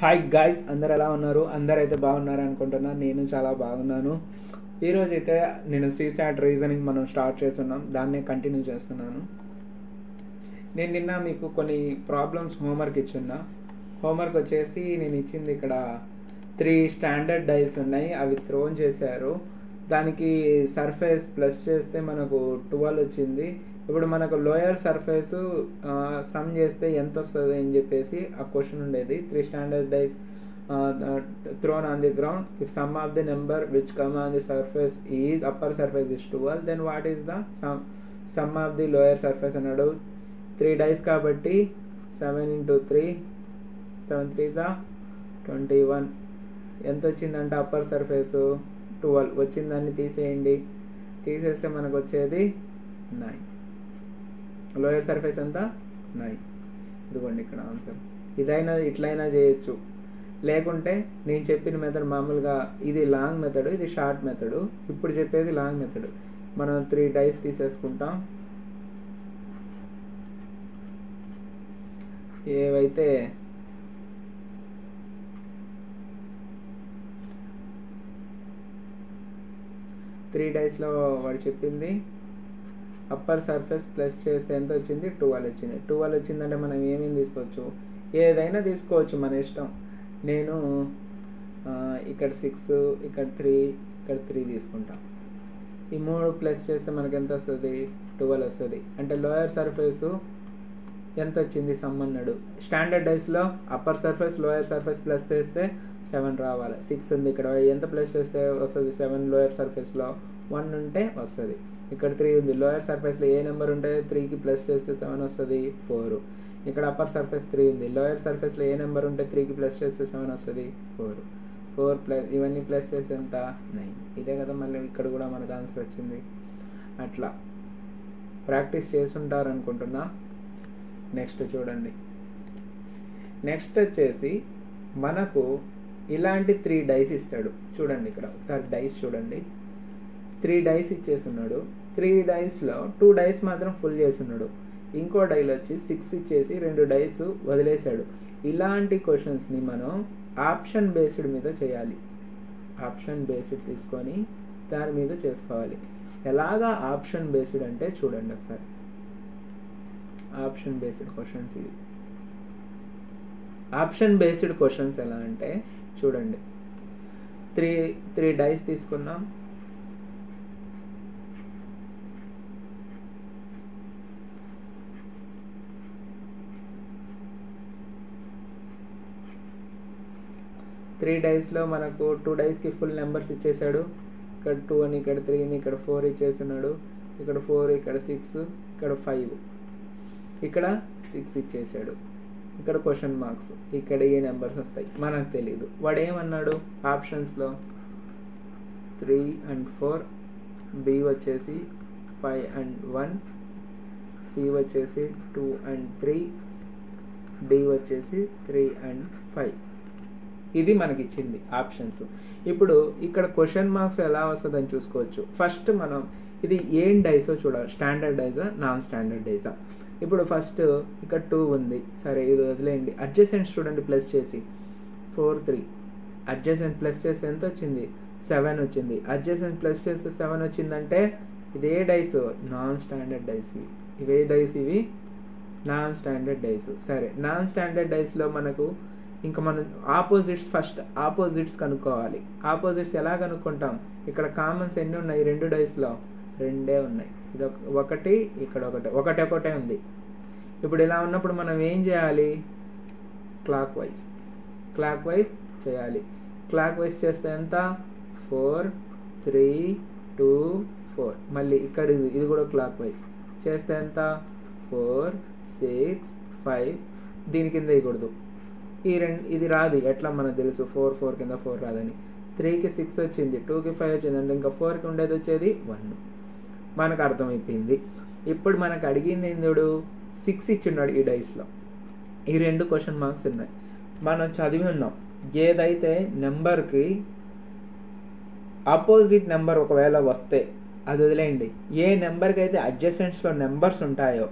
Hi guys, అందరు ఎలా ఉన్నారు? అందరు అయితే బాగున్నారు అనుకుంటున్నా. నేను చాలా బాగున్నాను. ఈరోజు అయితే నేను సీసాట్ రీజనింగ్ మనం స్టార్ట్ చేస్తున్నాం, దాన్నే కంటిన్యూ చేస్తున్నాను. నేను నిన్న మీకు కొన్ని ప్రాబ్లమ్స్ హోంవర్క్ ఇచ్చున్నా. హోంవర్క్ వచ్చేసి నేను ఇచ్చింది ఇక్కడ 3 స్టాండర్డ్ డైస్ ఉన్నాయి, అవి థ్రోన్ చేశారు. దానికి సర్ఫేస్ ప్లస్ చేస్తే మనకు 12 వచ్చింది. ఇప్పుడు మనకు లోయర్ సర్ఫేస్ సమ్ చేస్తే ఎంత వస్తుంది అని చెప్పేసి ఆ క్వశ్చన్ ఉండేది. 3 standard dice thrown on the ground. If sum of the number which come on the surface is upper surface is 12, then what is the sum of the lower surface అన్నాడు. 3 dice కాబట్టి 7 into 3, 7 3s 21. ఎంత వచ్చిందంటే upper surface 12 వచ్చిందాన్ని తీసేయండి. తీసేస్తే మనకు వచ్చేది 9. Lower surface ఎంత? 9. ఇదిగోండి ఇక్కడ ఆన్సర్. ఇదైనా ఇట్లయినా చేయొచ్చు, లేకుంటే నేను చెప్పిన మెథడ్ మామూలుగా ఇది లాంగ్ మెథడ్, ఇది షార్ట్ మెథడ్. ఇప్పుడు చెప్పేది లాంగ్ మెథడ్. మనం 3 డైస్ తీసేసుకుంటాం. ఏవైతే 3 డైస్లో వాడు చెప్పింది అప్పర్ సర్ఫేస్ ప్లస్ చేస్తే ఎంత వచ్చింది? 12 వచ్చింది. 12 వచ్చిందంటే మనం ఏమేమి తీసుకోవచ్చు? ఏదైనా తీసుకోవచ్చు, మన ఇష్టం. నేను ఇక్కడ 6, ఇక్కడ 3, ఇక్కడ 3 తీసుకుంటాం. ఈ 3 ప్లస్ చేస్తే మనకు ఎంత వస్తుంది? 12 వస్తుంది. అంటే లోయర్ సర్ఫేసు ఎంత వచ్చింది? సమ్ అన్నాడు. స్టాండర్డ్ డైస్లో upper surface lower surface plus చేస్తే 7 రావాలి. 6 ఉంది ఇక్కడ, ఎంత ప్లస్ చేస్తే వస్తుంది? 7. లోయర్ సర్ఫేస్లో 1 ఉంటే వస్తుంది. ఇక్కడ 3 ఉంది. లోయర్ సర్ఫేస్లో ఏ నెంబర్ ఉంటే 3కి ప్లస్ చేస్తే 7 వస్తుంది? 4. ఇక్కడ అప్పర్ సర్ఫేస్ 3 ఉంది. లోయర్ సర్ఫేస్లో ఏ నెంబర్ ఉంటే 3కి ప్లస్ చేస్తే 7 వస్తుంది? 4 ప్లస్ ఇవన్నీ ప్లస్ చేస్తే ఎంత? 9. ఇదే కదా మళ్ళీ ఇక్కడ కూడా మనకు ఆన్సర్ వచ్చింది. అట్లా ప్రాక్టీస్ చేస్తుంటారు అనుకుంటున్నా. నెక్స్ట్ చూడండి. నెక్స్ట్ వచ్చేసి మనకు ఇలాంటి 3 డైస్ ఇస్తాడు. చూడండి ఇక్కడ ఒకసారి డైస్ చూడండి. 3 డైస్ ఇచ్చేస్తున్నాడు. 3 డైస్లో 2 డైస్ మాత్రం ఫుల్ చేస్తున్నాడు. ఇంకో డైలో వచ్చి 6 ఇచ్చేసి 2 డైస్ వదిలేశాడు. ఇలాంటి క్వశ్చన్స్ని మనం ఆప్షన్ బేస్డ్ మీద చేయాలి. ఆప్షన్ బేస్డ్ తీసుకొని దాని మీద చేసుకోవాలి. ఎలాగా ఆప్షన్ బేస్డ్ అంటే చూడండి ఒకసారి. ఆప్షన్ బేస్డ్ క్వశ్చన్స్ ఇవి. ఆప్షన్ బేస్డ్ క్వశ్చన్స్ ఎలా అంటే చూడండి. 3 డైస్ తీసుకున్నాం. త్రీ డైస్లో మనకు 2 డైస్కి ఫుల్ నెంబర్స్ ఇచ్చేసాడు. ఇక్కడ 2 అని, ఇక్కడ 3 అని, ఇక్కడ 4 ఇచ్చేస్తున్నాడు. ఇక్కడ 4, ఇక్కడ 6, ఇక్కడ 5, ఇక్కడ 6 ఇచ్చేసాడు. ఇక్కడ క్వశ్చన్ మార్క్స్, ఇక్కడ ఏ నెంబర్స్ వస్తాయి మనకు తెలీదు. వాడు ఏమన్నాడు ఆప్షన్స్లో? 3 and 4, బి వచ్చేసి 5 and 1, సి వచ్చేసి 2 and 3, డి వచ్చేసి 3 and 5. ఇది మనకి ఇచ్చింది ఆప్షన్స్. ఇప్పుడు ఇక్కడ క్వశ్చన్ మార్క్స్ ఎలా వస్తుందని చూసుకోవచ్చు. ఫస్ట్ మనం ఇది ఏం డైసో చూడాలి. స్టాండర్డ్ డైజా, నాన్ స్టాండర్డ్ డైజా. ఇప్పుడు ఫస్ట్ ఇక్కడ 2 ఉంది, సరే ఇది వదిలేయండి. అడ్జసెంట్ చూడండి, ప్లస్ చేసి 4 3. అడ్జసెంట్ ప్లస్ చేస్తే ఎంత వచ్చింది? 7 వచ్చింది. అడ్జసెంట్ ప్లస్ చేస్తే 7 వచ్చిందంటే ఇదే డైస్ నాన్ స్టాండర్డ్ డైస్. ఇవే డైస్, ఇవి నాన్ స్టాండర్డ్ డైస్. సరే, నాన్ స్టాండర్డ్ డైస్లో మనకు ఇంకా మనం ఆపోజిట్స్, ఫస్ట్ ఆపోజిట్స్ కనుక్కోవాలి. ఆపోజిట్స్ ఎలా కనుక్కుంటాం? ఇక్కడ కామన్స్ ఎన్ని ఉన్నాయి? 2 డైస్లో 2 ఉన్నాయి. ఇది ఒకటి, ఇక్కడ ఒకటే ఉంది. ఇప్పుడు ఇలా ఉన్నప్పుడు మనం ఏం చేయాలి? క్లాక్ వైజ్ చేయాలి. క్లాక్ వైజ్ చేస్తే ఎంత? 4 3 2 4. మళ్ళీ ఇక్కడ ఇది కూడా క్లాక్ వైజ్ చేస్తే ఎంత? 4 6 5. దీని కింద ఇవ్వకూడదు. ఇది రాదు. ఎట్లా మనకు తెలుసు? 4 4 కింద 4 రాదని. 3కి 6 వచ్చింది, 2కి 5 వచ్చింది అంటే ఇంకా 4కి ఉండేది వచ్చేది 1. మనకు అర్థమైపోయింది. ఇప్పుడు మనకు అడిగింది ఏందుడు? 6 ఇచ్చిన్నాడు ఈ డైస్లో. ఈ 2 క్వశ్చన్ మార్క్స్ ఉన్నాయి. మనం చదివి ఉన్నాం, ఏదైతే నెంబర్కి ఆపోజిట్ నెంబర్ ఒకవేళ వస్తే అది వదిలేయండి. ఏ నెంబర్కి అయితే అడ్జసెంట్స్లో నెంబర్స్ ఉంటాయో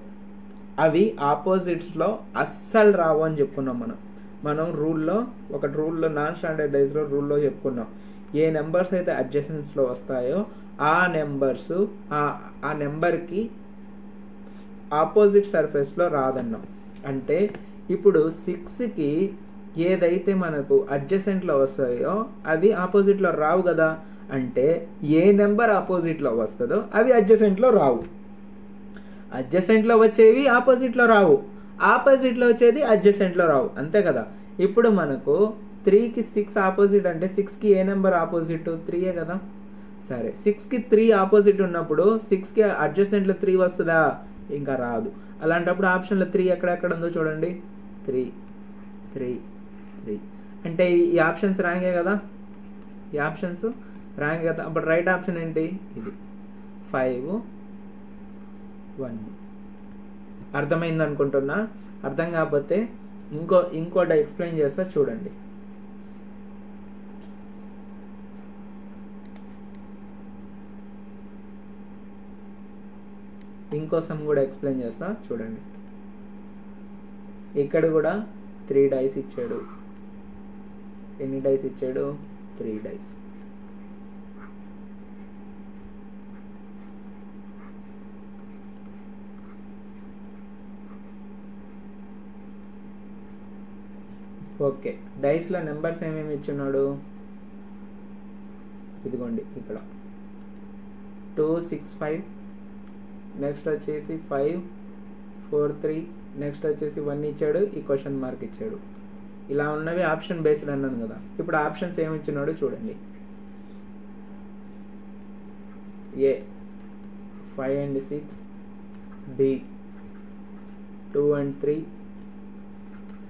అవి ఆపోజిట్స్లో అస్సలు రావు అని చెప్పుకున్నాం మనం. మనం రూల్లో నాన్ స్టాండర్డ్ డైస్లో రూల్లో చెప్పుకున్నాం. ఏ నెంబర్స్ అయితే అడ్జసెన్స్లో వస్తాయో ఆ నెంబర్స్ ఆ నెంబర్కి ఆపోజిట్ సర్ఫేస్లో రాదన్నాం. అంటే ఇప్పుడు 6కి ఏదైతే మనకు అడ్జసెంట్లో వస్తాయో అవి ఆపోజిట్లో రావు కదా. అంటే ఏ నెంబర్ ఆపోజిట్లో వస్తుందో అవి అడ్జసెంట్లో రావు. అడ్జసెంట్లో వచ్చేవి ఆపోజిట్లో రావు, ఆపోజిట్లో వచ్చేది అడ్జసెంట్లో రావు, అంతే కదా. ఇప్పుడు మనకు 3కి 6 ఆపోజిట్ అంటే 6కి ఏ నెంబర్ ఆపోజిట్ 3 కదా. సరే 6కి 3 ఆపోజిట్ ఉన్నప్పుడు 6కి అడ్జసెంట్లో 3 వస్తుందా? ఇంకా రాదు. అలాంటప్పుడు ఆప్షన్లో 3 ఎక్కడెక్కడ ఉందో చూడండి. 3 3 3 అంటే ఈ ఆప్షన్స్ రాంగే కదా. ఈ ఆప్షన్స్ రాంగే కదా. అప్పుడు రైట్ ఆప్షన్ ఏంటి? ఇది 5 1. అర్థమైంది అనుకుంటున్నా. అర్థం కాకపోతే ఇంకోటి ఎక్స్ప్లెయిన్ చేస్తా చూడండి. ఇంకోసం కూడా ఎక్స్ప్లెయిన్ చేస్తా చూడండి. ఇక్కడ కూడా 3 డైస్ ఇచ్చాడు. ఎన్ని డైస్ ఇచ్చాడు? 3 డైస్. ఓకే, డైస్లో నెంబర్స్ ఏమేమి ఇచ్చున్నాడు? ఇదిగోండి ఇక్కడ 2 6 5, నెక్స్ట్ వచ్చేసి 5 4 3, నెక్స్ట్ వచ్చేసి 1 ఇచ్చాడు, ఈ క్వశ్చన్ మార్క్ ఇచ్చాడు. ఇలా ఉన్నవి ఆప్షన్ బేస్డ్ అన్నాను కదా. ఇప్పుడు ఆప్షన్స్ ఏమి ఇచ్చినాడో చూడండి. A 5 and 6, B 2 and 3,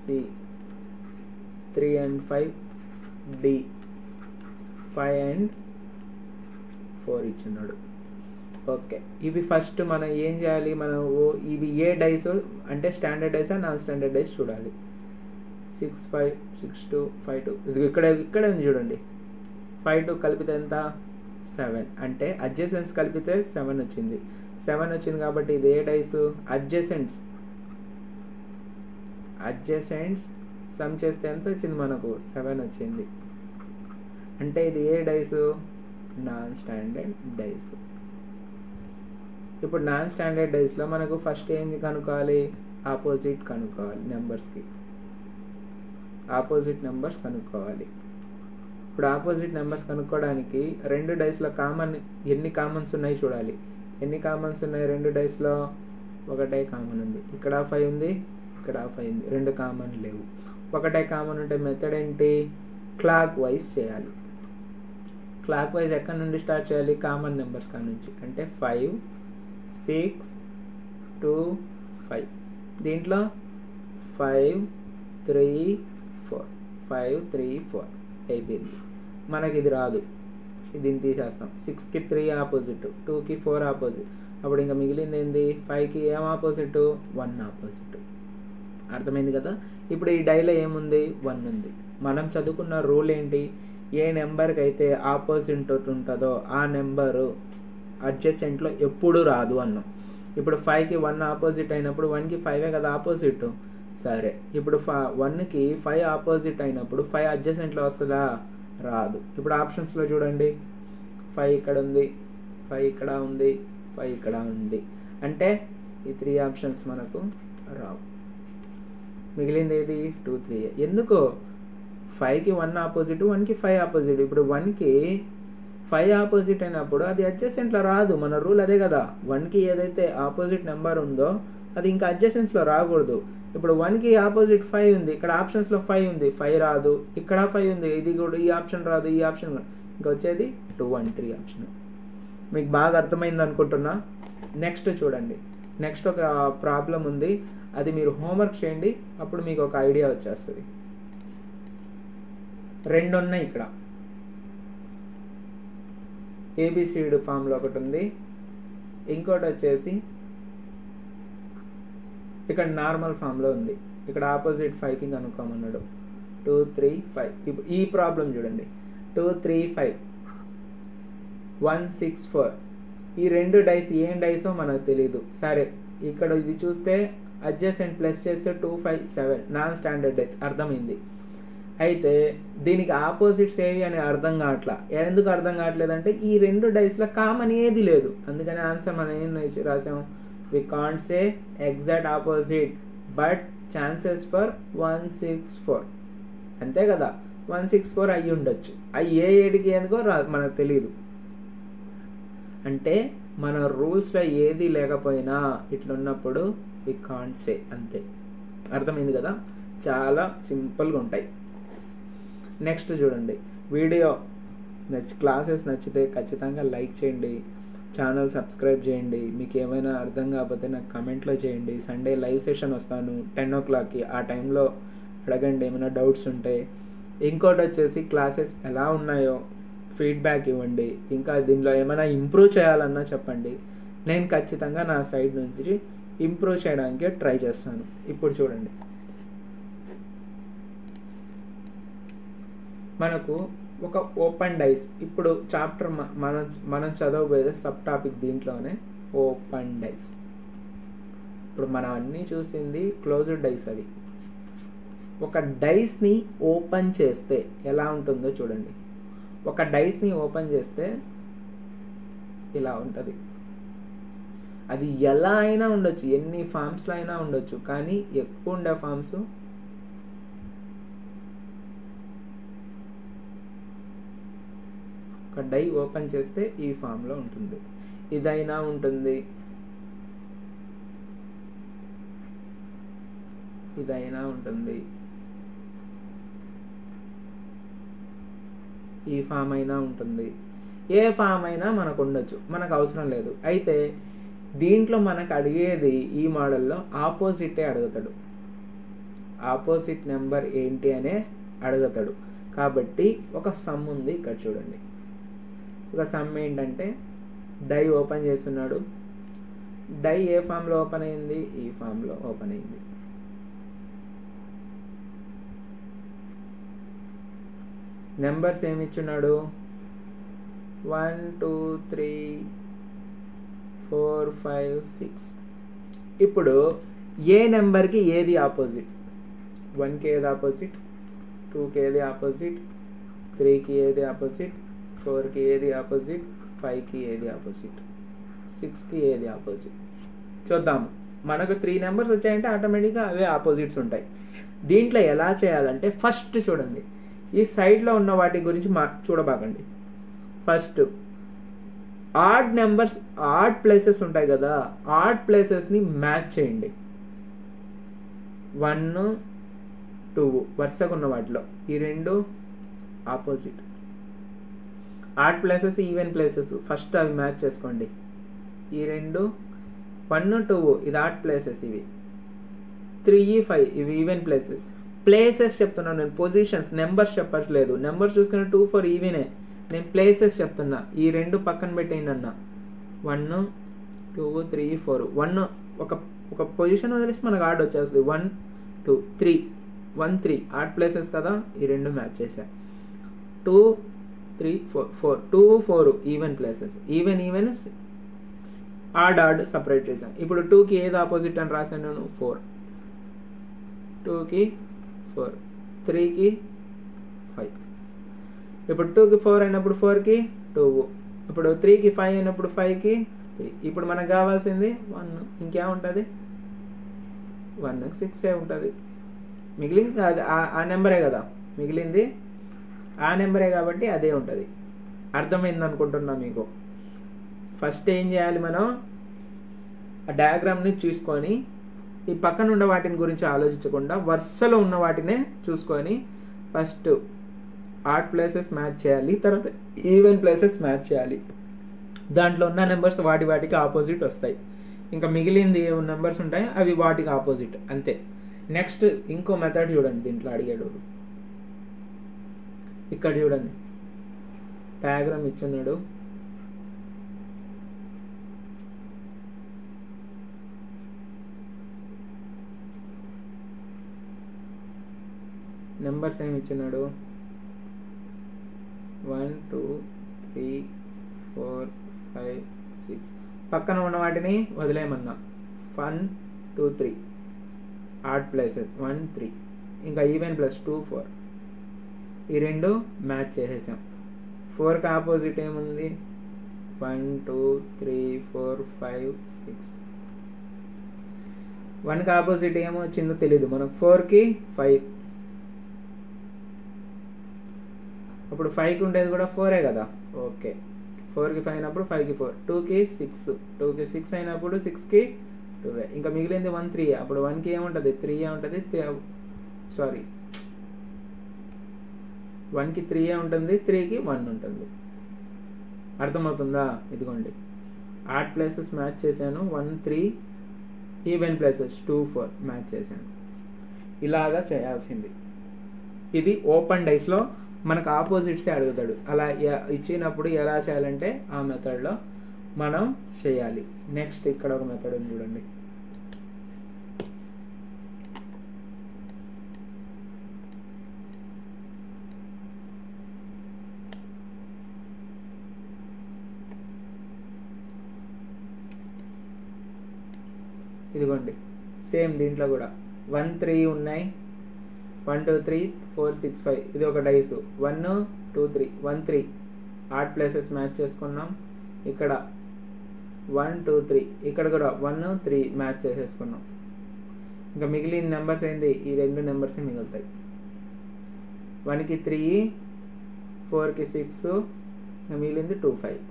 C 3 and 5, D 5 and 4 ఇచ్చినాడు. ఓకే, ఇవి ఫస్ట్ మనం ఏం చేయాలి? మనం ఇవి ఏ డైస్ అంటే స్టాండర్డ్ డైసా నాన్ స్టాండర్డ్ డైస్ చూడాలి. 6 5 6 2 5 2 ఇది ఇక్కడే ఉంది చూడండి. 5 2 కలిపితే ఎంత? 7. అంటే అడ్జసెంట్స్ కలిపితే 7 వచ్చింది. 7 వచ్చింది కాబట్టి ఇది ఏ డైస్? అడ్జసెంట్స్ సమ్ చేస్తే ఎంత వచ్చింది మనకు? 7 వచ్చింది. అంటే ఇది ఏ డైస్? Non standard dice. ఇప్పుడు నాన్ స్టాండర్డ్ డైస్లో మనకు ఫస్ట్ ఏంది కనుక్కోవాలి? ఆపోజిట్ కనుక్కోవాలి. నెంబర్స్కి ఆపోజిట్ నెంబర్స్ కనుక్కోవాలి. ఇప్పుడు ఆపోజిట్ నెంబర్స్ కనుక్కోవడానికి 2 డైస్లో ఎన్ని కామన్స్ ఉన్నాయి చూడాలి. ఎన్ని కామన్స్ ఉన్నాయి 2 డైస్లో? ఒకటే కామన్ ఉంది. ఇక్కడ 5 ఉంది, ఇక్కడ 5 ఉంది. 2 కామన్ లేవు. ఒకటే కామన్ ఉంటే మెథడ్ ఏంటి? క్లాక్ వైజ్ చేయాలి. క్లాక్ వైజ్ ఎక్కడి నుండి స్టార్ట్ చేయాలి? కామన్ నెంబర్స్ కా నుంచి. అంటే 5 6 2 5. దీంట్లో 5 3 4 5 3 4 అయిపోయింది. మనకి ఇది రాదు, దీన్ని తీసేస్తాం. 6కి 3 ఆపోజిట్, 2కి 4 ఆపోజిట్. అప్పుడు ఇంకా మిగిలింది ఏంది? 5కి ఏం ఆపోజిట్? 1 ఆపోజిట్. అర్థమైంది కదా. ఇప్పుడు ఈ డైలో ఏముంది? 1 ఉంది. మనం చదువుకున్న రూల్ ఏంటి? ఏ నెంబర్కి అయితే ఆపోజిట్ ఉంటుందో ఆ నెంబరు అడ్జసెంట్లో ఎప్పుడు రాదు అన్నాం. ఇప్పుడు 5కి 1 ఆపోజిట్ అయినప్పుడు 1కి 5 కదా ఆపోజిట్. సరే, ఇప్పుడు 1కి 5 ఆపోజిట్ అయినప్పుడు 5 అడ్జసెంట్లో వస్తుందా? రాదు. ఇప్పుడు ఆప్షన్స్లో చూడండి. 5 ఇక్కడ ఉంది, 5 ఇక్కడ ఉంది, 5 ఇక్కడ ఉంది. అంటే ఈ 3 ఆప్షన్స్ మనకు రావు. మిగిలింది ఏది? 2 3. ఎందుకు? 5కి 1 ఆపోజిట్, 1కి 5 ఆపోజిట్. ఇప్పుడు 1కి 5 ఆపోజిట్ అయినప్పుడు అది అడ్జసెంట్లో రాదు. మన రూల్ అదే కదా. 1కి ఏదైతే ఆపోజిట్ నెంబర్ ఉందో అది ఇంకా అడ్జసెంట్స్లో రాకూడదు. ఇప్పుడు 1కి ఆపోజిట్ 5 ఉంది, ఇక్కడ ఆప్షన్స్లో 5 ఉంది, 5 రాదు. ఇక్కడ 5 ఉంది, ఇది కూడా ఈ ఆప్షన్ రాదు, ఈ ఆప్షన్ ఇంకా వచ్చేది 2 and 3 ఆప్షన్. మీకు బాగా అర్థమైంది అనుకుంటున్నా. నెక్స్ట్ చూడండి. నెక్స్ట్ ఒక ప్రాబ్లం ఉంది, అది మీరు హోంవర్క్ చేయండి, అప్పుడు మీకు ఒక ఐడియా వచ్చేస్తుంది. 2 ఉన్నాయి ఇక్కడ. ఏబిసిడి ఫామ్లో ఒకటి ఉంది, ఇంకోటి వచ్చేసి ఇక్కడ నార్మల్ ఫామ్లో ఉంది. ఇక్కడ ఆపోజిట్ 5కి కనుక్కోమన్నాడు. 2 3 5. ఇప్పుడు ఈ ప్రాబ్లం చూడండి. 2 3 5 1 6 4. ఈ 2 డైస్ ఏం డైసో మనకు తెలీదు. సరే, ఇక్కడ ఇది చూస్తే అడ్జసెంట్ ప్లస్ చేస్తే 2 5 7 నాన్ స్టాండర్డ్ డైస్. అర్థమైంది. అయితే దీనికి ఆపోజిట్స్ ఏవి అని అర్థం కావట్లా. ఎందుకు అర్థం కావట్లేదంటే ఈ 2 డైస్లో కామన్ ఏది లేదు. అందుకని ఆన్సర్ మనం ఏం రాసాం, we can't say exact opposite but chances for 164. అంతే కదా, 164 అయ్యి ఉండొచ్చు. అవి ఏ ఏడికి ఎందుకో మనకు తెలియదు. అంటే మన రూల్స్లో ఏది లేకపోయినా ఇట్లున్నప్పుడు వి కాంట్ సే, అంతే. అర్థమైంది కదా, చాలా సింపుల్గా ఉంటాయి. నెక్స్ట్ చూడండి, వీడియో క్లాసెస్ నచ్చితే ఖచ్చితంగా లైక్ చేయండి, ఛానల్ సబ్స్క్రైబ్ చేయండి. మీకు ఏమైనా అర్థం కాకపోతే నాకు కమెంట్లో చేయండి. సండే లైవ్ సెషన్ వస్తాను 10 o'clockకి, ఆ టైంలో అడగండి ఏమైనా డౌట్స్ ఉంటే. ఇంకోటి వచ్చేసి క్లాసెస్ ఎలా ఉన్నాయో ఫీడ్బ్యాక్ ఇవ్వండి. ఇంకా దీనిలో ఏమైనా ఇంప్రూవ్ చేయాలన్నా చెప్పండి. నేను ఖచ్చితంగా నా సైడ్ నుంచి ఇంప్రూవ్ చేయడానికి ట్రై చేస్తాను. ఇప్పుడు చూడండి, మనకు ఒక ఓపెన్ డైస్. ఇప్పుడు చాప్టర్ మనం చదవబోయే సబ్ టాపిక్ దీంట్లోనే ఓపెన్ డైస్. ఇప్పుడు మనం అన్నీ చూసింది క్లోజ్డ్ డైస్. అవి ఒక డైస్ని ఓపెన్ చేస్తే ఎలా ఉంటుందో చూడండి. ఒక డైస్ని ఓపెన్ చేస్తే ఇలా ఉంటుంది. అది ఎలా అయినా ఉండొచ్చు, ఎన్ని ఫామ్స్లో అయినా ఉండొచ్చు, కానీ ఎక్కువ ఉండే ఫామ్స్ ఒక డై ఓపెన్ చేస్తే ఈ ఫామ్లో ఉంటుంది. ఇదైనా ఉంటుంది, ఇదైనా ఉంటుంది, ఈ ఫామ్ అయినా ఉంటుంది. ఏ ఫామ్ అయినా మనకు ఉండొచ్చు, మనకు అవసరం లేదు. అయితే దీంట్లో మనకు అడిగేది ఈ మోడల్లో ఆపోజిటే అడుగుతాడు. ఆపోజిట్ నెంబర్ ఏంటి అనే అడుగుతాడు. కాబట్టి ఒక సమ్ ఉంది ఇక్కడ చూడండి. ఒక సమ్ ఏంటంటే డై ఓపెన్ చేస్తున్నాడు. డై ఏ ఫామ్లో ఓపెన్ అయింది, ఈ ఫామ్లో ఓపెన్ అయింది. నెంబర్స్ ఏమి ఇచ్చున్నాడు, 1 2 3 4 5 6. ఇప్పుడు ఏ నెంబర్కి ఏది ఆపోజిట్, 1కి ఏది ఆపోజిట్, 2కి ఏది ఆపోజిట్, 3కి ఏది ఆపోజిట్, 4కి ఏది ఆపోజిట్, 5కి ఏది ఆపోజిట్, 6కి ఏది ఆపోజిట్ చూద్దాము. మనకు 3 నెంబర్స్ వచ్చాయంటే ఆటోమేటిక్గా అవే ఆపోజిట్స్ ఉంటాయి. దీంట్లో ఎలా చేయాలంటే ఫస్ట్ చూడండి, ఈ సైడ్లో ఉన్న వాటి గురించి చూడబాకండి. First odd numbers, odd places ఉంటాయి కదా, ఆడ్ ప్లేసెస్ని మ్యాచ్ చేయండి. 1 2 వరుసగా ఉన్న వాటిలో ఈ 2 opposite. Odd places, even places first అవి మ్యాచ్ చేసుకోండి. ఈ 2 1 2 ఇది ఆడ్ ప్లేసెస్, ఇవి 3 5 ఇవి ఈవెన్ ప్లేసెస్. ప్లేసెస్ చెప్తున్నాను నేను, పొజిషన్స్, నెంబర్స్ చెప్పట్లేదు. నెంబర్స్ చూసుకుని 2 4 ఈవెనే, నేను ప్లేసెస్ చెప్తున్నా. ఈ 2 పక్కన పెట్టేయండి అన్న. 1 2 3 4 1 ఒక పొజిషన్ వదిలేసి మనకు ఆడ్ వచ్చేస్తుంది. 1 2 3 1 3 ఆడ్ ప్లేసెస్ కదా, ఈ 2 మ్యాచ్ చేశా. 2 3 4 4 2 4 even places, even odd separate చేశాను. ఇప్పుడు 2కి ఏది ఆపోజిట్ అని రాశాను నేను, 4. 2కి 4, 3కి 5. ఇప్పుడు 2కి 4 అయినప్పుడు 4కి 2, ఇప్పుడు 3కి 5 అయినప్పుడు 5కి 3. ఇప్పుడు మనకు కావాల్సింది 1, ఇంకేముంటుంది, 1కి 6 ఉంటుంది. మిగిలింది ఆ నెంబరే కదా, మిగిలింది ఆ నెంబరే కాబట్టి అదే ఉంటుంది. అర్థమైంది అనుకుంటున్నా మీకు. ఫస్ట్ ఏం చేయాలి, మనం ఆ డయాగ్రామ్ని చూసుకొని ఈ పక్కన ఉన్న వాటిని గురించి ఆలోచించకుండా వరుసలో ఉన్న వాటినే చూసుకొని ఫస్ట్ ఆడ్ ప్లేసెస్ మ్యాచ్ చేయాలి, తర్వాత ఈవెన్ ప్లేసెస్ మ్యాచ్ చేయాలి. దాంట్లో ఉన్న నెంబర్స్ వాటికి ఆపోజిట్ వస్తాయి. ఇంకా మిగిలింది ఏ నెంబర్స్ ఉంటాయి అవి వాటికి ఆపోజిట్, అంతే. నెక్స్ట్ ఇంకో మెథడ్ చూడండి, దీంట్లో అడిగాడు. ఇక్కడ చూడండి, డయాగ్రామ్ ఇచ్చున్నాడు. నెంబర్స్ ఏమి ఇచ్చినాడు, 1 2 3 4 5 6. పక్కన ఉన్న వాటిని వదిలేయమన్నా. 1 2 3 ఆడ్ ప్లేసెస్ 1 3, ఇంకా ఈవెన్ ప్లస్ 2 4. ఈ రెండు మ్యాచ్ చేసేసాం. 4కి ఆపోజిట్ ఏముంది? 1 2 3 4 5 6. 1కి ఆపోజిట్ ఏమొచ్చిందో తెలీదు మనకు. 4కి 5. అప్పుడు 5కి ఉండేది కూడా 4ఏ కదా. ఓకే, 4కి 5 అయినప్పుడు 5కి 4. 2కి 6. 2కి 6 అయినప్పుడు 6కి 2. ఇంకా మిగిలింది 1 3. అప్పుడు 1కి ఏముంటుంది? 3 ఉంటుంది. సారీ, 1కి 3 ఉంటుంది, 3కి 1 ఉంటుంది. అర్థమవుతుందా? ఇదిగోండి, ఆడ్ ప్లేసెస్ మ్యాచ్ చేశాను. 1 3 ఈవెన్ ప్లేసెస్ 2 4 మ్యాచ్ చేశాను. ఇలాగా చేయాల్సింది. ఇది ఓపెన్ డైస్లో మనకు ఆపోజిట్సే అడుగుతాడు. అలా ఇచ్చినప్పుడు ఎలా చేయాలంటే ఆ మెథడ్లో మనం చేయాలి. నెక్స్ట్ ఇక్కడ ఒక మెథడ్ ఉంది చూడండి. ఇదిగోండి, సేమ్ దీంట్లో కూడా 1 3 ఉన్నాయి. 1 2 3 4 6 5. ఇది ఒక డైస్. 1 2 3 1 3 ఆడ్ ప్లేసెస్ మ్యాచ్ చేసుకున్నాం. ఇక్కడ 1 2 3, ఇక్కడ కూడా 1 3 మ్యాచ్ చేసేసుకున్నాం. ఇంకా మిగిలిన నెంబర్స్ ఏంది? ఈ రెండు నెంబర్స్ మిగులుతాయి. 1కి 3, 4కి 6, ఇంకా మిగిలింది 2 5.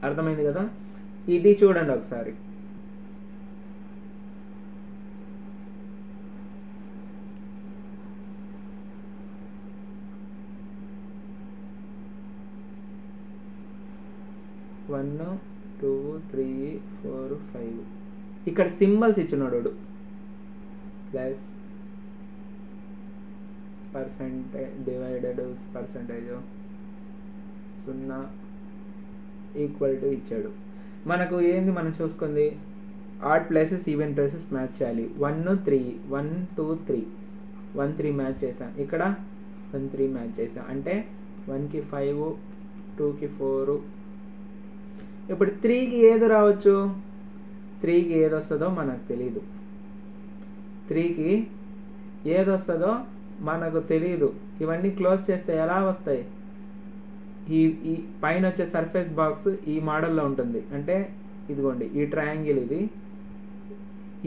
అర్థమైంది కదా? ఇది చూడండి ఒకసారి. వన్ 2 3 4 5. ఇక్కడ సింబల్స్ ఇచ్చినాడు. Plus, percentage, divided, percentage, 0, equal to ఇచ్చాడు. మనకు ఏంది మనం చూసుకుంది? Odd places even places match చేయాలి. 1 3 1 2 3 1 3 మ్యాచ్ చేసాం. ఇక్కడ 1 3 మ్యాచ్ చేసాం. అంటే 1కి 5, 2కి 4. ఇప్పుడు 3కి ఏది రావచ్చు? 3కి ఏది వస్తుందో మనకు తెలీదు. 3కి ఏది వస్తుందో మనకు తెలీదు. ఇవన్నీ క్లోజ్ చేస్తే ఎలా వస్తాయి? ఈ పైన వచ్చే సర్ఫేస్ బాక్స్ ఈ మోడల్లో ఉంటుంది. అంటే ఇదిగోండి, ఈ ట్రయాంగిల్, ఇది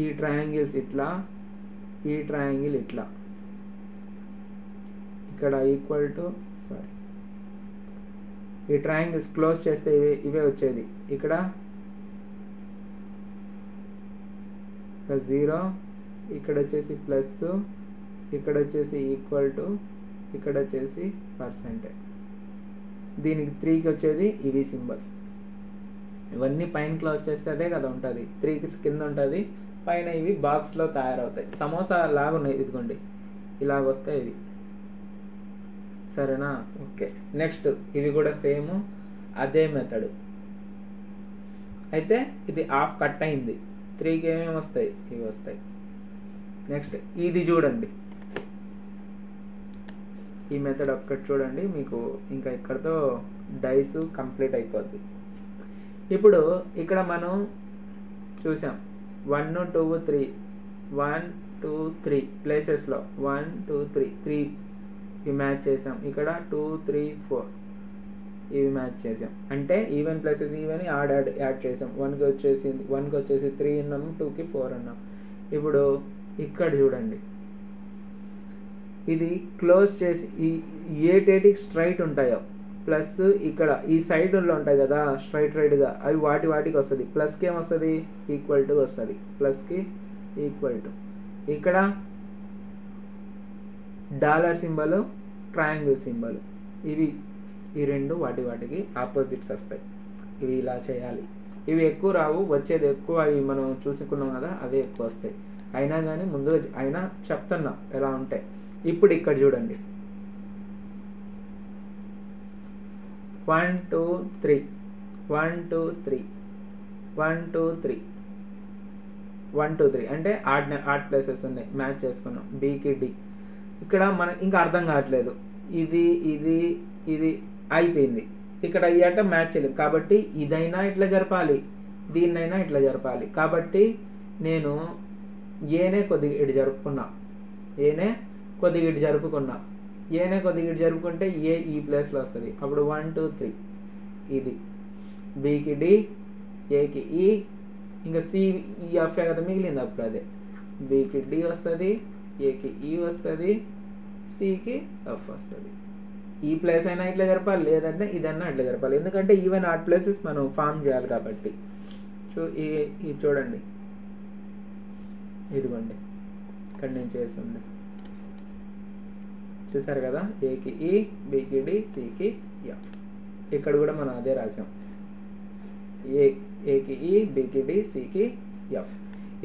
ఈ ట్రయాంగిల్స్ ఇట్లా, ఈ ట్రయాంగిల్ ఇట్లా. ఇక్కడ ఈక్వల్ టు, సారీ, ఈ ట్రయాంగిల్స్ క్లోజ్ చేస్తే ఇవే వచ్చేది. ఇక్కడ 0, ఇక్కడ వచ్చేసి ప్లస్, ఇక్కడ వచ్చేసి ఈక్వల్ టు, ఇక్కడ వచ్చేసి పర్సెంటేజ్. దీనికి 3కి వచ్చేది ఇవి సింబల్స్. ఇవన్నీ పైన క్లోజ్ చేస్తే అదే కదా ఉంటుంది. 3కి కింద ఉంటుంది, పైన ఇవి బాక్స్లో తయారవుతాయి. సమోసా లాగున్నాయి, ఇదిగోండి ఇలాగ వస్తాయి ఇవి. సరేనా? ఓకే, నెక్స్ట్ ఇవి కూడా సేమ్ అదే మెథడ్. అయితే ఇది హాఫ్ కట్ అయింది. 3కి ఏమేమి వస్తాయి? ఇవి వస్తాయి. నెక్స్ట్ ఇది చూడండి, ఈ మెథడ్ ఒక్కటి చూడండి, మీకు ఇంకా ఇక్కడతో డైస్ కంప్లీట్ అయిపోద్ది. ఇప్పుడు ఇక్కడ మనం చూసాం 1 2 3 1 2 3 ప్లేసెస్లో 1 2 3 3 ఇవి మ్యాచ్ చేసాం. ఇక్కడ 2 3 4 ఇవి మ్యాచ్ చేసాం. అంటే ఈవెన్ ప్లేసెస్ ఈవెన్ యాడ్ చేసాం. 1కి వచ్చేసి 3 ఉన్నాం, 2కి 4 ఉన్నాం. ఇప్పుడు ఇక్కడ చూడండి, ఇది క్లోజ్ చేసి ఏటేటికి స్ట్రైట్ ఉంటాయో ప్లస్ ఇక్కడ ఈ సైడ్లో ఉంటాయి కదా స్ట్రైట్గా, అవి వాటికి వస్తుంది. ప్లస్కి ఏమొస్తుంది? ఈక్వల్ టు వస్తుంది. ప్లస్కి ఈక్వల్ టు. ఇక్కడ డాలర్ సింబల్, ట్రయాంగిల్ సింబల్, ఇవి ఈ రెండు వాటికి ఆపోజిట్స్ వస్తాయి. ఇవి ఇలా చేయాలి. ఇవి ఎక్కువ రావు, వచ్చేది ఎక్కువ. అవి మనం చూసుకున్నాం కదా, అవే ఎక్కువ వస్తాయి. అయినా కానీ ముందు చెప్తున్నా ఎలా ఉంటాయి. ఇప్పుడు ఇక్కడ చూడండి, 1 2 3 1 2 3 1 2 3 1 2 3 అంటే ఆడ్ ప్లేసెస్ ఉన్నాయి, మ్యాచ్ చేసుకున్నాం. బికి డి. ఇక్కడ మనకి ఇంకా అర్థం కావట్లేదు. ఇది అయిపోయింది. ఇక్కడ ఈ ఆట మ్యాచ్ చేయలేదు కాబట్టి ఇదైనా ఇట్లా జరపాలి, దీన్నైనా ఇట్లా జరపాలి. కాబట్టి నేను ఏనే కొద్దిగా ఇటు జరుపుకున్నా, ఏనే కొద్దిగా ఇటు జరుపుకుంటే ఏ ఈ ప్లేస్లో వస్తుంది. అప్పుడు 1 2 3 ఇది, బికి డి, ఏకి ఈ, ఇంకా సి ఈ ఎఫ్ కదా మిగిలింది. అప్పుడు అదే బికి డి వస్తుంది, ఏకి ఈ వస్తుంది, సికి ఎఫ్ వస్తుంది. ఈ ప్లేస్ అయినా ఇట్లా జరపాలి, లేదంటే ఇదన్నా ఇట్లా జరపాలి. ఎందుకంటే ఈవెన్ ఆడ్ ప్లేసెస్ మనం ఫామ్ చేయాలి కాబట్టి. ఇది చూడండి, ఇదిగోండి ఇక్కడ నేను చేస్తుంది చూసారు కదా, ఏకి ఈ, బికి డి, సికి ఎఫ్. ఇక్కడ కూడా మనం అదే రాసాం, ఏకి ఈ, బికి డి, సికి F.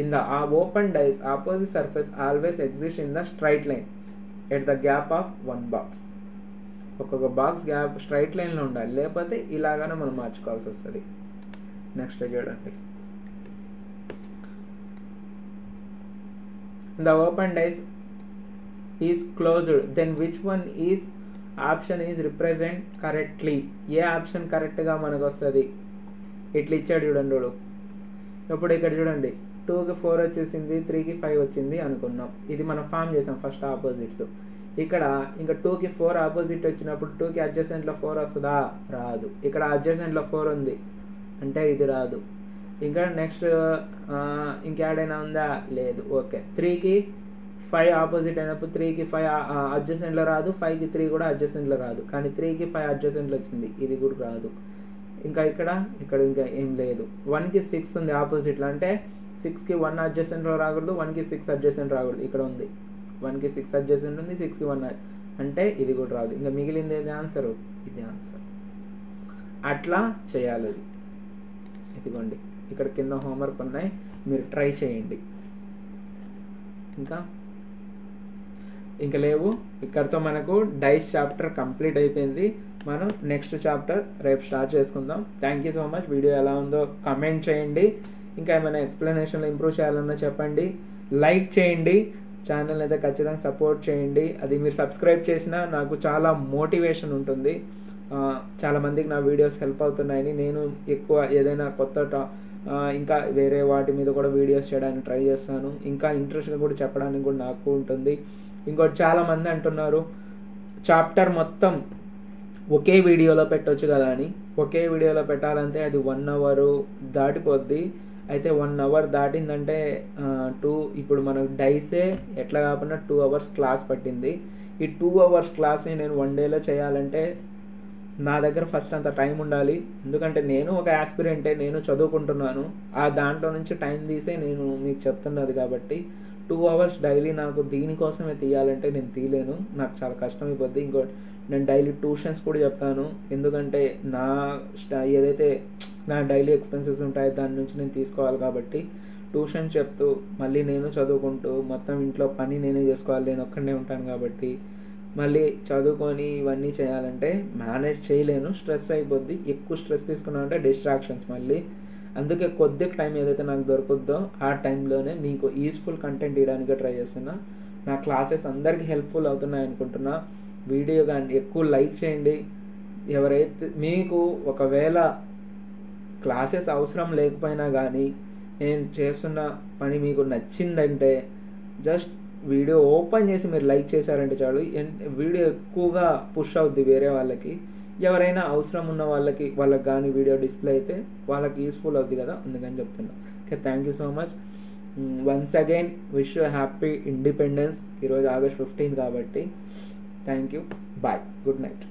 In the open dice opposite surface always exist in the straight line at the gap of 1 box. ఒక్కొక్క బాక్స్ గ్యాప్ స్ట్రైట్ లైన్లో ఉండాలి, లేకపోతే ఇలాగానే మనం మార్చుకోవాల్సి వస్తుంది. నెక్స్ట్ చూడండి, the open dice is closed, then which one is option is represent correctly? A option కరెక్ట్గా మనకు వస్తుంది? ఇట్లా ఇచ్చాడు చూడండి. ఇప్పుడు ఇక్కడ చూడండి, 2కి 4 వచ్చేసింది, 3కి 5 వచ్చింది అనుకున్నాం. ఇది మనం ఫామ్ చేసాం ఫస్ట్ ఆపోజిట్స్. ఇక్కడ ఇంకా 2కి 4 ఆపోజిట్ వచ్చినప్పుడు 2కి అడ్జసెంట్లో 4 వస్తుందా? రాదు. ఇక్కడ అడ్జసెంట్లో 4 ఉంది అంటే ఇది రాదు. ఇంకా నెక్స్ట్ ఇంకేడైనా ఉందా? లేదు. ఓకే, 3కి 5 ఆపోజిట్ అయినప్పుడు 3కి 5 అడ్జసెంట్లో రాదు, 5కి 3 కూడా అడ్జసెంట్లో రాదు. కానీ 3కి 5 అడ్జసెంట్లో వచ్చింది, ఇది కూడా రాదు. ఇంకా ఇక్కడ ఇంకా ఏం లేదు. 1కి 6 ఉంది ఆపోజిట్లో, అంటే 6కి 1 అడ్జసెంట్లో రాకూడదు, 1కి 6 అడ్జసెంట్ రాకూడదు. ఇక్కడ ఉంది 1కి 6 అడ్జసెంట్ ఉంది, 6కి 1 అంటే ఇది కూడా రాదు. ఇంకా మిగిలింది ఏది ఆన్సరు? ఇది ఆన్సర్. అట్లా చేయాలి. ఇదిగోండి ఇక్కడ కింద హోంవర్క్ ఉన్నాయి, మీరు ట్రై చేయండి. ఇంకా లేవు. ఇక్కడతో మనకు డైస్ చాప్టర్ కంప్లీట్ అయిపోయింది. మనం నెక్స్ట్ చాప్టర్ రేపు స్టార్ట్ చేసుకుందాం. Thank you so much. Video ఎలా ఉందో కమెంట్ చేయండి. ఇంకా ఏమైనా ఎక్స్ప్లెనేషన్లో ఇంప్రూవ్ చేయాలన్నా చెప్పండి. లైక్ చేయండి, ఛానల్ అయితే ఖచ్చితంగా సపోర్ట్ చేయండి. అది మీరు సబ్స్క్రైబ్ చేసినా నాకు చాలా మోటివేషన్ ఉంటుంది. చాలామందికి నా వీడియోస్ హెల్ప్ అవుతున్నాయని నేను ఎక్కువ ఏదైనా కొత్త ఇంకా వేరే వాటి మీద కూడా వీడియోస్ చేయడానికి ట్రై చేస్తాను. ఇంకా ఇంట్రెస్ట్గా కూడా చెప్పడానికి కూడా నాకు ఉంటుంది. ఇంకోటి చాలామంది అంటున్నారు చాప్టర్ మొత్తం ఒకే వీడియోలో పెట్టవచ్చు కదా అని. ఒకే వీడియోలో పెట్టాలంటే అది 1 అవర్ దాటిపోద్ది. అయితే 1 అవర్ దాటిందంటే ఇప్పుడు మనకు డైసే ఎట్లా కాకుండా 2 అవర్స్ క్లాస్ పట్టింది. ఈ 2 అవర్స్ క్లాస్ని నేను 1 డేలో చేయాలంటే నా దగ్గర ఫస్ట్ అంత టైం ఉండాలి. ఎందుకంటే నేను ఒక యాస్పిరెంటే, నేను చదువుకుంటున్నాను. ఆ దాంట్లో నుంచి టైం తీసే నేను మీకు చెప్తున్నది. కాబట్టి 2 అవర్స్ డైలీ నాకు దీనికోసమే తీయాలంటే నేను తీయలేను, నాకు చాలా కష్టం అయిపోద్ది. నేను డైలీ ట్యూషన్స్ కూడా చెప్తాను. ఎందుకంటే ఏదైతే నా డైలీ ఎక్స్పెన్సెస్ ఉంటాయో దాని నుంచి నేను తీసుకోవాలి. కాబట్టి ట్యూషన్ చెప్తూ మళ్ళీ నేను చదువుకుంటూ మొత్తం ఇంట్లో పని నేనే చేసుకోవాలి. నేను ఒక్కడే ఉంటాను కాబట్టి మళ్ళీ చదువుకొని ఇవన్నీ చేయాలంటే మేనేజ్ చేయలేను, స్ట్రెస్ అయిపోద్ది. ఎక్కువ స్ట్రెస్ తీసుకున్నానంటే డిస్ట్రాక్షన్స్ మళ్ళీ. అందుకే కొద్దిగా టైం ఏదైతే నాకు దొరుకుద్దో ఆ టైంలోనే మీకు యూస్ఫుల్ కంటెంట్ ఇవ్వడానికి ట్రై చేస్తున్నా. నా క్లాసెస్ అందరికీ హెల్ప్ఫుల్ అవుతున్నాయి అనుకుంటున్నా. వీడియో కానీ ఎక్కువ లైక్ చేయండి. ఎవరైతే మీకు ఒకవేళ క్లాసెస్ అవసరం లేకపోయినా కానీ నేను చేస్తున్న పని మీకు నచ్చిందంటే జస్ట్ వీడియో ఓపెన్ చేసి మీరు లైక్ చేశారంటే చాలు, వీడియో ఎక్కువగా పుష్ అవుద్ది వేరే వాళ్ళకి. ఎవరైనా అవసరం ఉన్న వాళ్ళకి కానీ వీడియో డిస్ప్లే అయితే వాళ్ళకి యూస్ఫుల్ అవుద్ది కదా, అందుకని చెప్తున్నా. Okay, thank you so much. Once again wish you happy independence. ఈరోజు August 15 కాబట్టి thank you. Bye, good night.